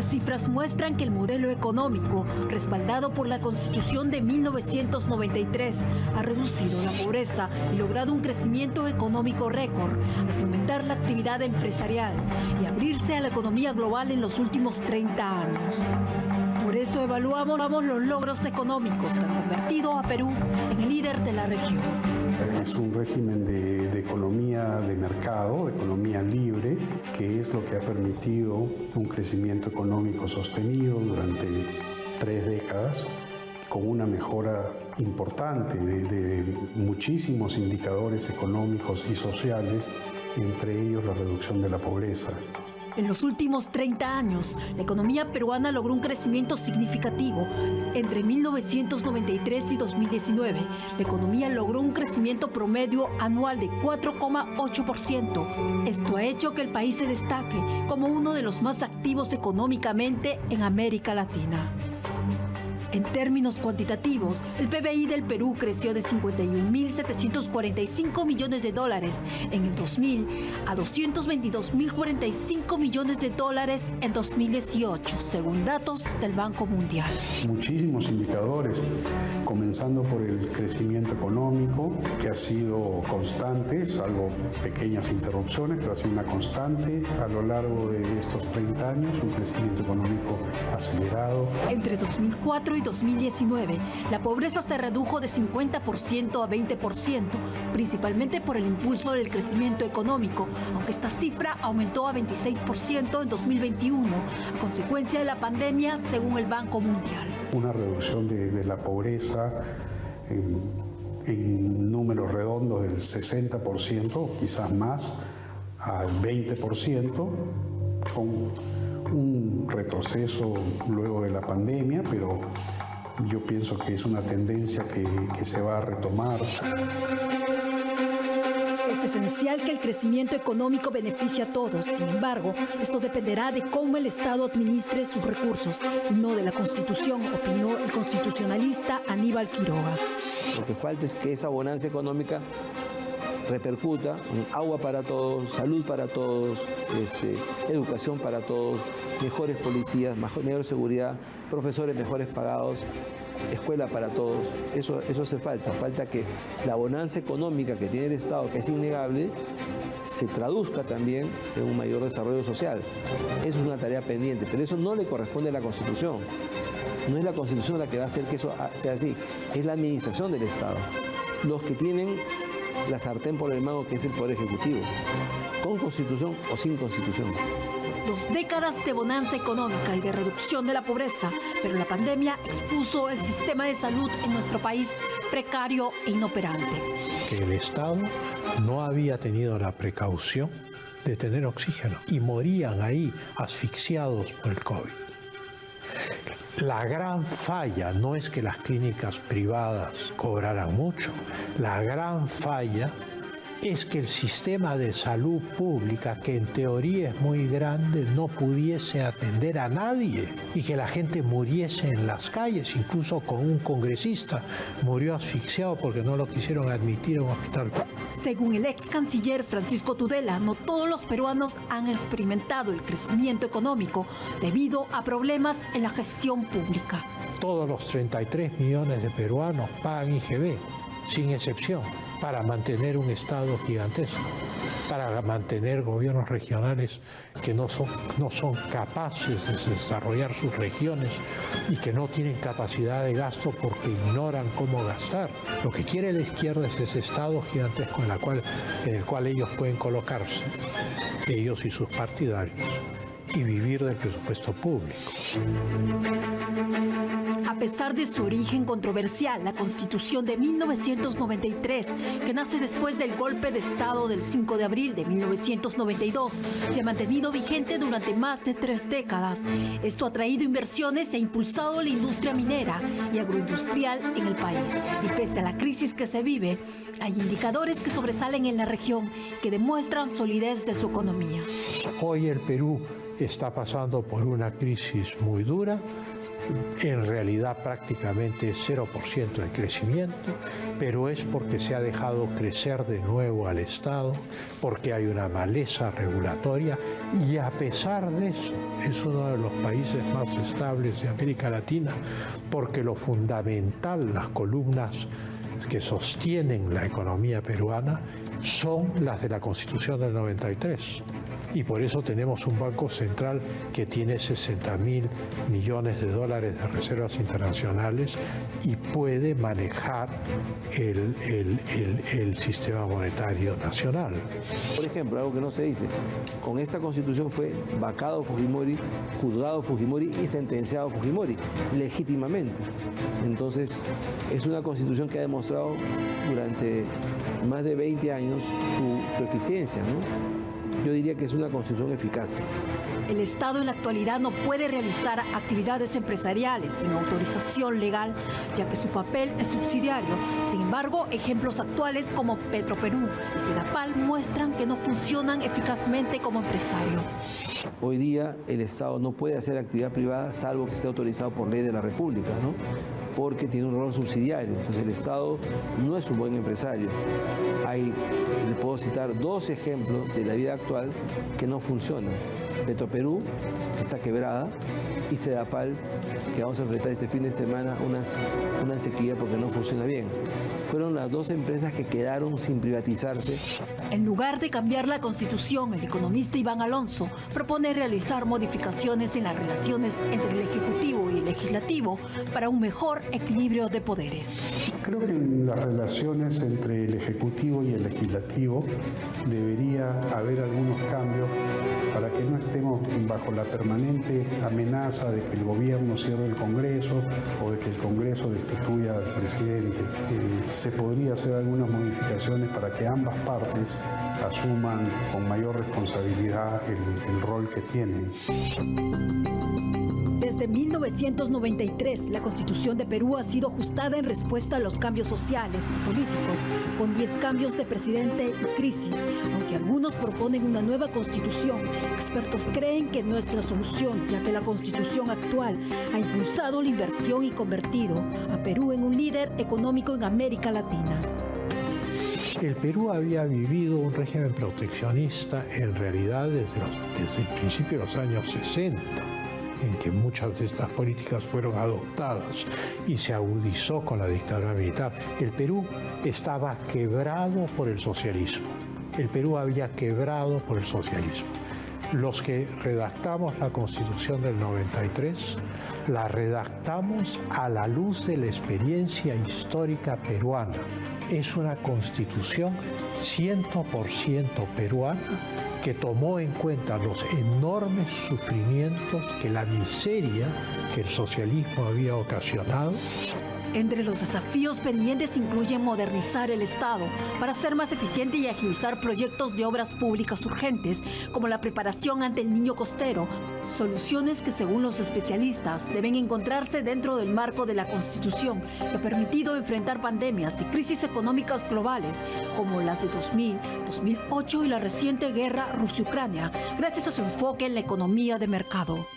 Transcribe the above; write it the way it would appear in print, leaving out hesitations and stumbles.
Las cifras muestran que el modelo económico, respaldado por la Constitución de 1993, ha reducido la pobreza y logrado un crecimiento económico récord al fomentar la actividad empresarial y abrirse a la economía global en los últimos 30 años. Por eso evaluamos los logros económicos que han convertido a Perú en el líder de la región. Es un régimen de economía de mercado, de economía libre, que es lo que ha permitido un crecimiento económico sostenido durante 3 décadas, con una mejora importante de muchísimos indicadores económicos y sociales, entre ellos la reducción de la pobreza. En los últimos 30 años, la economía peruana logró un crecimiento significativo. Entre 1993 y 2019, la economía logró un crecimiento promedio anual de 4,8%. Esto ha hecho que el país se destaque como uno de los más activos económicamente en América Latina. En términos cuantitativos, el PBI del Perú creció de 51.745 millones de dólares en el 2000 a 222.045 millones de dólares en 2018, según datos del Banco Mundial. Muchísimos indicadores, comenzando por el crecimiento económico, que ha sido constante, salvo pequeñas interrupciones, pero ha sido una constante a lo largo de estos 30 años, un crecimiento económico acelerado. Entre 2004 y 2019, la pobreza se redujo de 50% a 20%, principalmente por el impulso del crecimiento económico, aunque esta cifra aumentó a 26% en 2021, a consecuencia de la pandemia, según el Banco Mundial. Una reducción de la pobreza en números redondos del 60%, quizás más, al 20%, con un retroceso luego de la pandemia, pero yo pienso que es una tendencia que se va a retomar. Es esencial que el crecimiento económico beneficie a todos. Sin embargo, esto dependerá de cómo el Estado administre sus recursos y no de la Constitución, opinó el constitucionalista Aníbal Quiroga. Lo que falta es que esa bonanza económica repercuta en agua para todos, salud para todos, educación para todos, mejores policías, mejor seguridad, profesores mejores pagados, escuela para todos. Eso hace falta que la bonanza económica que tiene el Estado, que es innegable, se traduzca también en un mayor desarrollo social. Eso es una tarea pendiente, pero eso no le corresponde a la Constitución. No es la Constitución la que va a hacer que eso sea así, es la administración del Estado. Los que tienen la sartén por el mango, que es el Poder Ejecutivo, con Constitución o sin Constitución. 2 décadas de bonanza económica y de reducción de la pobreza, pero la pandemia expuso el sistema de salud en nuestro país precario e inoperante. Que el Estado no había tenido la precaución de tener oxígeno y morían ahí asfixiados por el COVID. La gran falla no es que las clínicas privadas cobraran mucho, la gran falla es que el sistema de salud pública, que en teoría es muy grande, no pudiese atender a nadie y que la gente muriese en las calles. Incluso con un congresista murió asfixiado porque no lo quisieron admitir a un hospital. Según el ex canciller Francisco Tudela, no todos los peruanos han experimentado el crecimiento económico debido a problemas en la gestión pública. Todos los 33 millones de peruanos pagan IGB, sin excepción, para mantener un Estado gigantesco, para mantener gobiernos regionales que no son capaces de desarrollar sus regiones y que no tienen capacidad de gasto porque ignoran cómo gastar. Lo que quiere la izquierda es ese Estado gigantesco en el cual ellos pueden colocarse, ellos y sus partidarios, y vivir del presupuesto público. A pesar de su origen controversial, la Constitución de 1993, que nace después del golpe de Estado del 5 de abril de 1992, se ha mantenido vigente durante más de 3 décadas. Esto ha traído inversiones e impulsado la industria minera y agroindustrial en el país. Y pese a la crisis que se vive, hay indicadores que sobresalen en la región que demuestran solidez de su economía. Hoy el Perú está pasando por una crisis muy dura, en realidad prácticamente 0% de crecimiento, pero es porque se ha dejado crecer de nuevo al Estado, porque hay una maleza regulatoria y a pesar de eso es uno de los países más estables de América Latina, porque lo fundamental, las columnas que sostienen la economía peruana son las de la Constitución del 93. Y por eso tenemos un Banco Central que tiene 60.000 millones de dólares de reservas internacionales y puede manejar el sistema monetario nacional. Por ejemplo, algo que no se dice, con esta Constitución fue vacado Fujimori, juzgado Fujimori y sentenciado Fujimori, legítimamente. Entonces, es una Constitución que ha demostrado durante más de 20 años su eficiencia, ¿no? Yo diría que es una constitución eficaz. El Estado en la actualidad no puede realizar actividades empresariales sin autorización legal, ya que su papel es subsidiario. Sin embargo, ejemplos actuales como Petroperú y Sedapal muestran que no funcionan eficazmente como empresario. Hoy día el Estado no puede hacer actividad privada salvo que esté autorizado por ley de la República, ¿no? Porque tiene un rol subsidiario. Entonces el Estado no es un buen empresario. Le puedo citar 2 ejemplos de la vida actual que no funcionan. Petroperú, que está quebrada, y Sedapal, que vamos a enfrentar este fin de semana una sequía porque no funciona bien. Fueron las 2 empresas que quedaron sin privatizarse. En lugar de cambiar la Constitución, el economista Iván Alonso propone realizar modificaciones en las relaciones entre el Ejecutivo y el Legislativo para un mejor equilibrio de poderes. Creo que en las relaciones entre el Ejecutivo y el Legislativo debería haber algunos cambios para que no estemos bajo la permanente amenaza de que el gobierno cierre el Congreso o de que el Congreso destituya al presidente. Se podría hacer algunas modificaciones para que ambas partes asuman con mayor responsabilidad el rol que tienen. Desde 1993, la Constitución de Perú ha sido ajustada en respuesta a los cambios sociales y políticos, con 10 cambios de presidente y crisis. Aunque algunos proponen una nueva Constitución, expertos creen que no es la solución, ya que la Constitución actual ha impulsado la inversión y convertido a Perú en un líder económico en América Latina. El Perú había vivido un régimen proteccionista en realidad desde el principio de los años 60. En que muchas de estas políticas fueron adoptadas y se agudizó con la dictadura militar. El Perú estaba quebrado por el socialismo. El Perú había quebrado por el socialismo. Los que redactamos la Constitución del 93, la redactamos a la luz de la experiencia histórica peruana. Es una Constitución 100% peruana que tomó en cuenta los enormes sufrimientos que la miseria que el socialismo había ocasionado. Entre los desafíos pendientes incluyen modernizar el Estado para ser más eficiente y agilizar proyectos de obras públicas urgentes, como la preparación ante el niño costero, soluciones que según los especialistas deben encontrarse dentro del marco de la Constitución, que ha permitido enfrentar pandemias y crisis económicas globales, como las de 2000, 2008 y la reciente guerra Rusia-Ucrania, gracias a su enfoque en la economía de mercado.